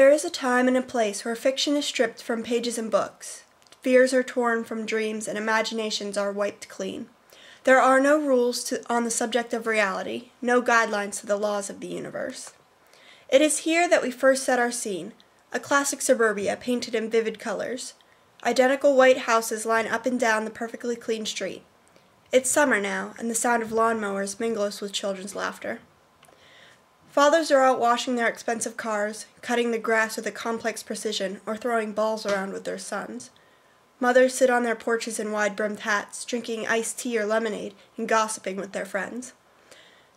There is a time and a place where fiction is stripped from pages and books, fears are torn from dreams, and imaginations are wiped clean. There are no rules on the subject of reality, no guidelines to the laws of the universe. It is here that we first set our scene, a classic suburbia painted in vivid colors. Identical white houses line up and down the perfectly clean street. It's summer now, and the sound of lawnmowers mingles with children's laughter. Fathers are out washing their expensive cars, cutting the grass with a complex precision, or throwing balls around with their sons. Mothers sit on their porches in wide-brimmed hats, drinking iced tea or lemonade, and gossiping with their friends.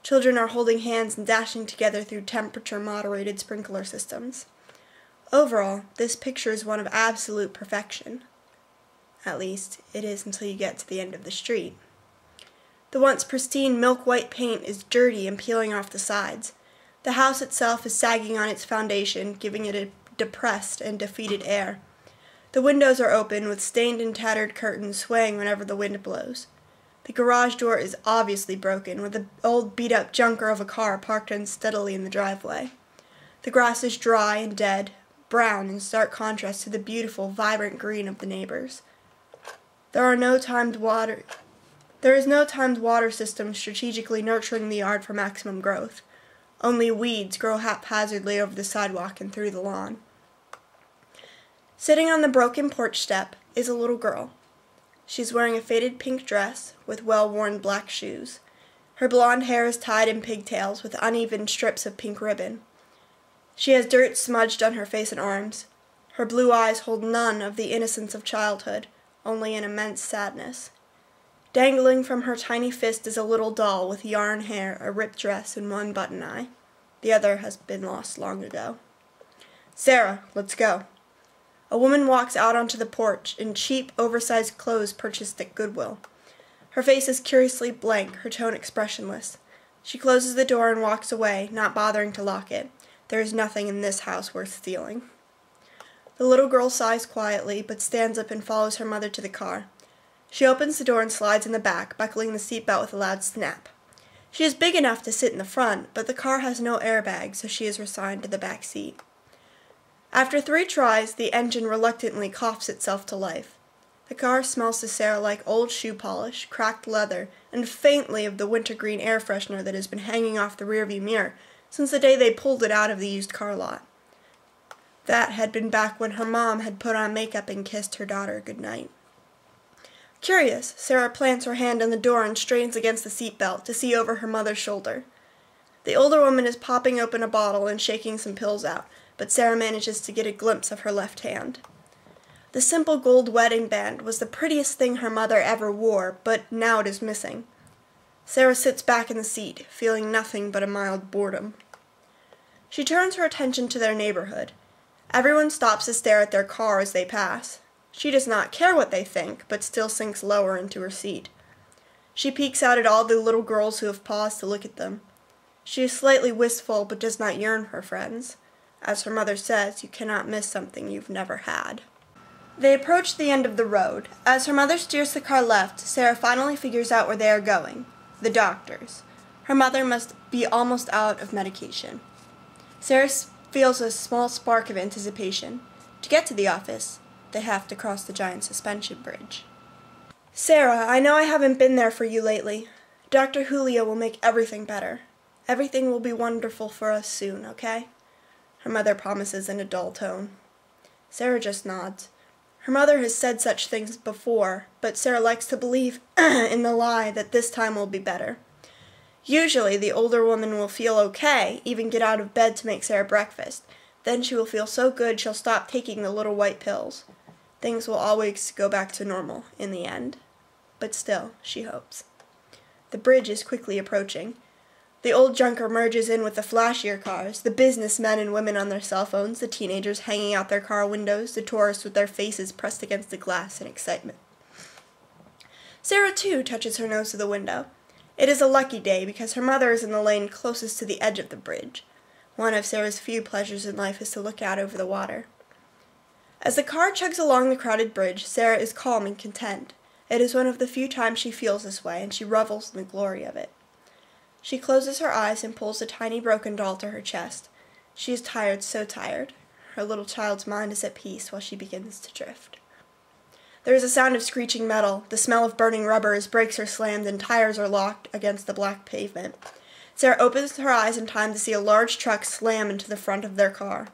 Children are holding hands and dashing together through temperature-moderated sprinkler systems. Overall, this picture is one of absolute perfection. At least, it is until you get to the end of the street. The once pristine milk-white paint is dirty and peeling off the sides. The house itself is sagging on its foundation, giving it a depressed and defeated air. The windows are open, with stained and tattered curtains swaying whenever the wind blows. The garage door is obviously broken, with an old beat-up junker of a car parked unsteadily in the driveway. The grass is dry and dead, brown in stark contrast to the beautiful, vibrant green of the neighbors. There is no timed water system strategically nurturing the yard for maximum growth. Only weeds grow haphazardly over the sidewalk and through the lawn. Sitting on the broken porch step is a little girl. She's wearing a faded pink dress with well-worn black shoes. Her blonde hair is tied in pigtails with uneven strips of pink ribbon. She has dirt smudged on her face and arms. Her blue eyes hold none of the innocence of childhood, only an immense sadness. Dangling from her tiny fist is a little doll with yarn hair, a ripped dress, and one button eye. The other has been lost long ago. "Sara, let's go." A woman walks out onto the porch in cheap, oversized clothes purchased at Goodwill. Her face is curiously blank, her tone expressionless. She closes the door and walks away, not bothering to lock it. There is nothing in this house worth stealing. The little girl sighs quietly, but stands up and follows her mother to the car. She opens the door and slides in the back, buckling the seatbelt with a loud snap. She is big enough to sit in the front, but the car has no airbag, so she is resigned to the back seat. After 3 tries, the engine reluctantly coughs itself to life. The car smells to Sara like old shoe polish, cracked leather, and faintly of the wintergreen air freshener that has been hanging off the rearview mirror since the day they pulled it out of the used car lot. That had been back when her mom had put on makeup and kissed her daughter goodnight. Curious, Sara plants her hand on the door and strains against the seatbelt to see over her mother's shoulder. The older woman is popping open a bottle and shaking some pills out, but Sara manages to get a glimpse of her left hand. The simple gold wedding band was the prettiest thing her mother ever wore, but now it is missing. Sara sits back in the seat, feeling nothing but a mild boredom. She turns her attention to their neighborhood. Everyone stops to stare at their car as they pass. She does not care what they think, but still sinks lower into her seat. She peeks out at all the little girls who have paused to look at them. She is slightly wistful, but does not yearn for friends. As her mother says, you cannot miss something you've never had. They approach the end of the road. As her mother steers the car left, Sara finally figures out where they are going. The doctor's. Her mother must be almost out of medication. Sara feels a small spark of anticipation. To get to the office, they have to cross the giant suspension bridge. "Sara, I know I haven't been there for you lately. Dr. Julio will make everything better. Everything will be wonderful for us soon, okay?" Her mother promises in a dull tone. Sara just nods. Her mother has said such things before, but Sara likes to believe in the lie that this time will be better. Usually, the older woman will feel okay, even get out of bed to make Sara breakfast. Then she will feel so good she'll stop taking the little white pills. Things will always go back to normal in the end. But still, she hopes. The bridge is quickly approaching. The old junker merges in with the flashier cars, the businessmen and women on their cell phones, the teenagers hanging out their car windows, the tourists with their faces pressed against the glass in excitement. Sara, too, touches her nose to the window. It is a lucky day because her mother is in the lane closest to the edge of the bridge. One of Sara's few pleasures in life is to look out over the water. As the car chugs along the crowded bridge, Sara is calm and content. It is one of the few times she feels this way, and she revels in the glory of it. She closes her eyes and pulls a tiny broken doll to her chest. She is tired, so tired. her little child's mind is at peace while she begins to drift. There is a sound of screeching metal, the smell of burning rubber as brakes are slammed and tires are locked against the black pavement. Sara opens her eyes in time to see a large truck slam into the front of their car.